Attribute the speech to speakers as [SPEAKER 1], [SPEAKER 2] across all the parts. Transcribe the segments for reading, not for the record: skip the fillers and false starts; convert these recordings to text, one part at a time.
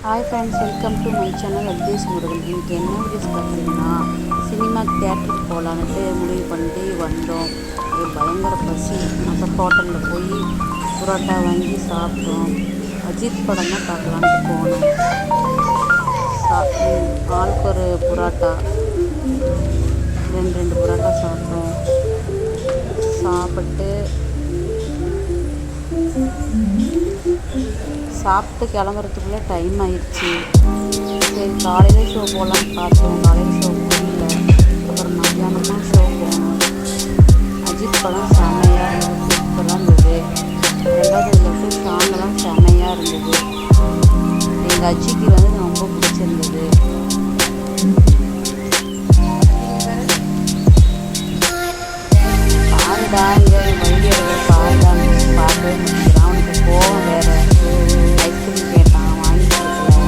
[SPEAKER 1] Hi friends, welcome to my channel updates Murugan. இன்றைக்கி என்ன videos பார்த்தீங்கன்னா, சினிமா தியேட்டருக்கு போகலான்ட்டு முடிவு பண்ணிட்டு வந்தோம். பயங்கர பசி. அப்புறம் ஹோட்டலில் போய் புரோட்டா வாங்கி சாப்பிட்டோம். அஜித் படம் தான் பார்க்கலான்ட்டு போனோம். ஆளுக்கு ஒரு புரோட்டா, ரெண்டு புரோட்டா சாப்பிட்டோம். சாப்பிட்டு கிளம்புறதுக்குள்ளே டைம் ஆயிடுச்சு. சரி, காலையில் ஷோ போகலான்னு பார்த்தோம். காலையில் ஷோ முடியல. அப்புறம் மத்தியானமாக ஷோ போனோம். அஜித் படம் செம்மையாக இருந்தது, சூப்பராக இருந்தது. ரெண்டாவது இதில் சாங்கெல்லாம் செம்மையாக இருந்தது. எங்கள் அஜிக்கு ரொம்ப பிடிச்சிருந்தது. பாருடா, இங்கே வழியோட பாருடான்னு பார்க்கவே முடிஞ்சிடும். அவனுக்கு போவோம் வேறு. ஐஸ்கிரீம் கேட்டான், வாங்கி கொடுக்கல.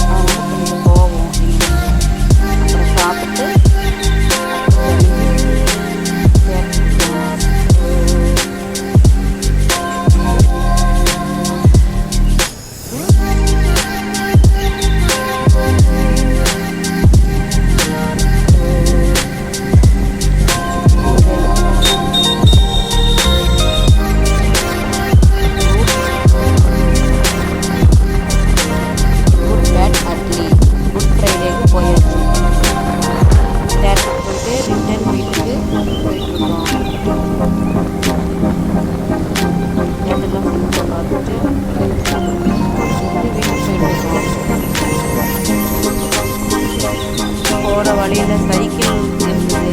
[SPEAKER 1] அதனால் கொஞ்சம் போவோம். அப்புறம் சாப்பிட்டு போகிற வழியில் சைக்கிள் இருந்தது.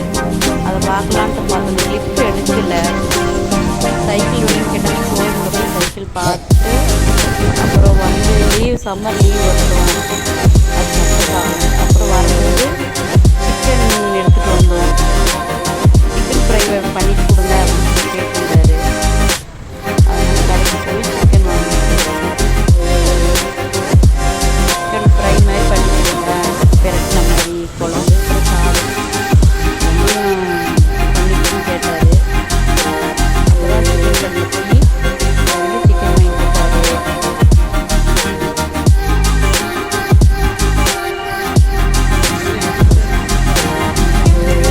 [SPEAKER 1] அதை பார்க்கலான்ட்டு பார்த்தோம். கிளிப் எடுக்கல. சைக்கிள் வழியும் கிட்டே கோயிலுக்கு போய் சைக்கிள் பார்த்துட்டு அப்புறம் சம்மர் லீவ் வருவோம். அப்புறம் வரும்போது சிக்கன் எடுத்துகிட்டு வந்தோம். சிக்கன் ஃப்ரை பண்ணிட்டு கொடுங்க அப்படின்னு சொல்லி கேட்டிருந்தாரு. அதனால் கடைக்கு போய் சிக்கன் வாங்கிட்டு சிக்கன் ஃப்ரை மாதிரி பண்ணி கொடுங்க, பெரட்டின மாதிரி குழம்பு சாதம் பண்ணிட்டு கேட்டார். அப்புறம் சிக்கன் கடையில் போய் சிக்கன் வாங்கி கொடுத்தாரு.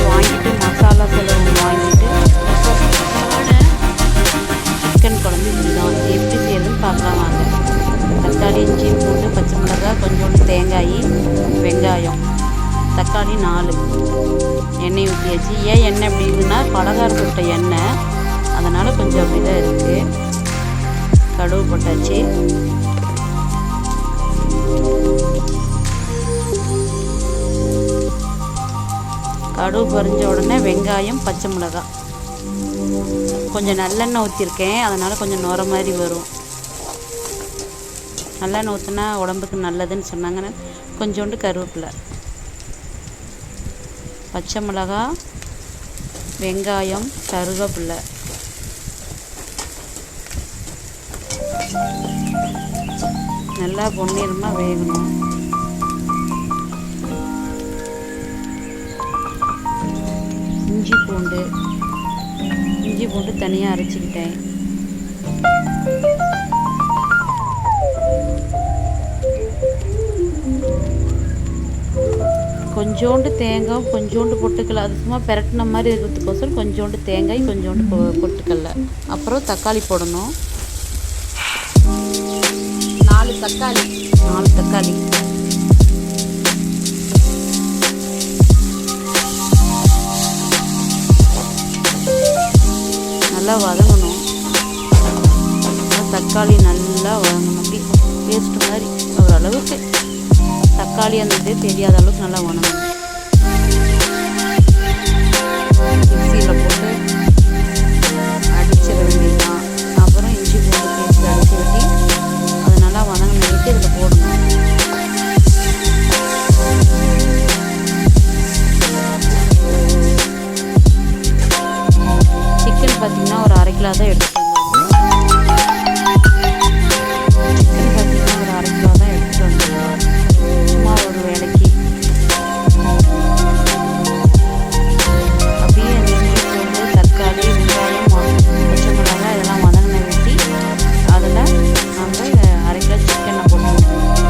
[SPEAKER 1] வாங்கிட்டு மசாலா செலவு வாங்கிட்டு சிக்கன் குழம்பு இதுதான் எப்படி செய்யறதுன்னு பார்க்கலாம் வாங்க. தக்காளி, இஞ்சி, பூண்டு, பச்சை மிளகாய், கொஞ்சோண்டு தேங்காய், வெங்காயம், தக்காளி 4, எண்ணெய் ஊற்றியாச்சு. ஏன் எண்ணெய் அப்படின்னா பலகாரம் போட்ட எண்ணெய், அதனால் கொஞ்சம் அப்படி தான் இருக்குது. கடுகு போட்டாச்சு. கடுகு பொரிஞ்ச உடனே வெங்காயம், பச்சை மிளகாய், கொஞ்சம் நல்லெண்ணெய் ஊற்றிருக்கேன். அதனால் கொஞ்சம் நுர மாதிரி வரும். நல்லெண்ணெய் ஊற்றினா உடம்புக்கு நல்லதுன்னு சொன்னாங்கன்னு கொஞ்சோண்டு கருவேப்பிலை, பச்சை மிளகாய், வெங்காயம், கருவேப்பிலை, நல்லா பொன்னிறமாக வேகணும். இஞ்சி பூண்டு தனியாக அரைச்சிக்கிட்டேன். கொஞ்சோண்டு தேங்காய், கொஞ்சோண்டு பொட்டுக்கல்லை. அது சும்மா பெரட்டின மாதிரி இருக்கிறதுக்கோசரம் கொஞ்சோண்டு தேங்காய், கொஞ்சோண்டு பொட்டுக்கல்லை. அப்புறம் தக்காளி போடணும். 4 தக்காளி நல்லா வதங்கணும். தக்காளி நல்லா வதங்கணும். அப்படி பேஸ்ட் மாதிரி ஓரளவுக்கு தக்காளி அந்த இதே தெரியாத அளவுக்கு நல்லா வதங்கணும். மிக்சியில் போட்டு அடிச்சிட வேண்டியதுதான். அப்புறம் இஞ்சி பூண்டு பேஸ்ட் அடிச்சு வச்சு அதை நல்லா வதங்கிட்டு இதில் போடணும். சிக்கன் பார்த்திங்கன்னா ஒரு 1/2 கிலோ தான் எடுத்துட்டு சும்மா ஒரு வேலைக்கு. அப்படியே தக்காளி, வெங்காயம், பச்சை மிளகாய் இதெல்லாம் வதங்கின வெட்டி அதில் நம்ம 1/2 கிலோ சிக்கனை போட்டுக்கணும்.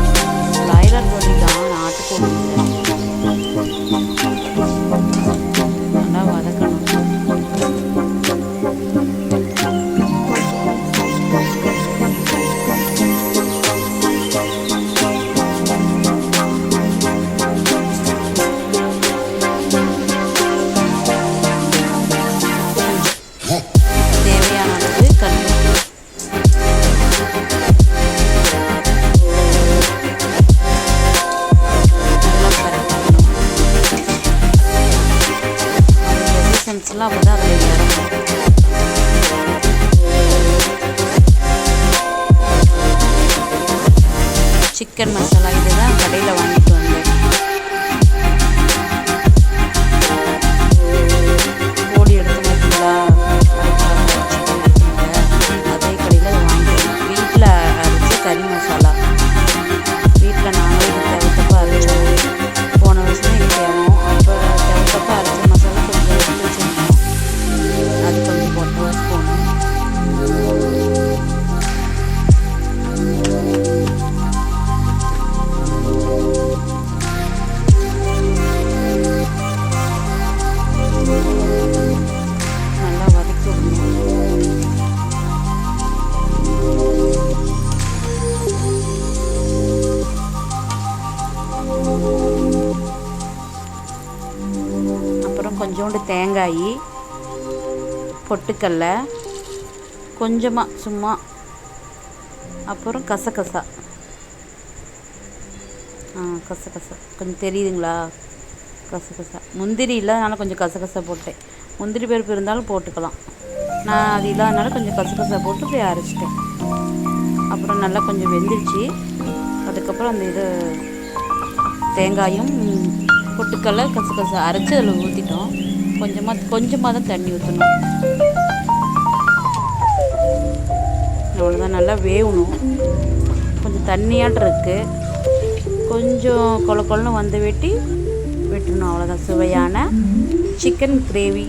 [SPEAKER 1] தேவையான அளவு கல்லுப்பு, நல்லா கரைக்கணும். எசன்ஸ்லாம் அப்போ தான் அதில் இறங்கும். சிக்கன் மசாலா இதுதான் கடையில் வாங்கிட்டு வந்தேன். கோழி எடுத்து பார்த்தீங்களா, அதே கடையில் அதை வாங்கிட்டு வீட்டில் அரைச்ச கறி மசாலா. வீட்டில் நாங்களே இது தேவைத்தப்ப அரைச்சோம். போன வருஷம் எங்கள் தேவோம், அப்போ தேவைத்தப்ப அரைச்ச மசாலா கொஞ்சம் எடுத்து வச்சுருந்தோம். அது கொஞ்சம் போட்டு ஒரு ஸ்பூனு. நல்லா வதக்கி விடணும். அப்புறம் கொஞ்சோண்டு தேங்காய், பொட்டுக்கல்ல கொஞ்சமாக சும்மா, அப்புறம் கசகசா. கசகசா கொஞ்சம் தெரியுதுங்களா, கசகசா. முந்திரி இல்லாதனால கொஞ்சம் கசகசா போட்டேன். முந்திரி பருப்பு இருந்தாலும் போட்டுக்கலாம். நான் அது இல்லாதனால கொஞ்சம் கசகசா போட்டு போய் அரைச்சிட்டேன். அப்புறம் நல்லா கொஞ்சம் வெந்துருச்சு. அதுக்கப்புறம் அந்த இது தேங்காயும் பொட்டுக்கல்ல கசகசா அரைச்சி அதில் ஊற்றிட்டோம். கொஞ்சமாக தான் தண்ணி ஊற்றணும். அவ்வளோதான், நல்லா வேகணும். கொஞ்சம் தண்ணியாட்டு இருக்குது, கொஞ்சம் கொல கொலன்னு வந்து விட்டுணும். அவ்வளோதான், சுவையான சிக்கன் கிரேவி.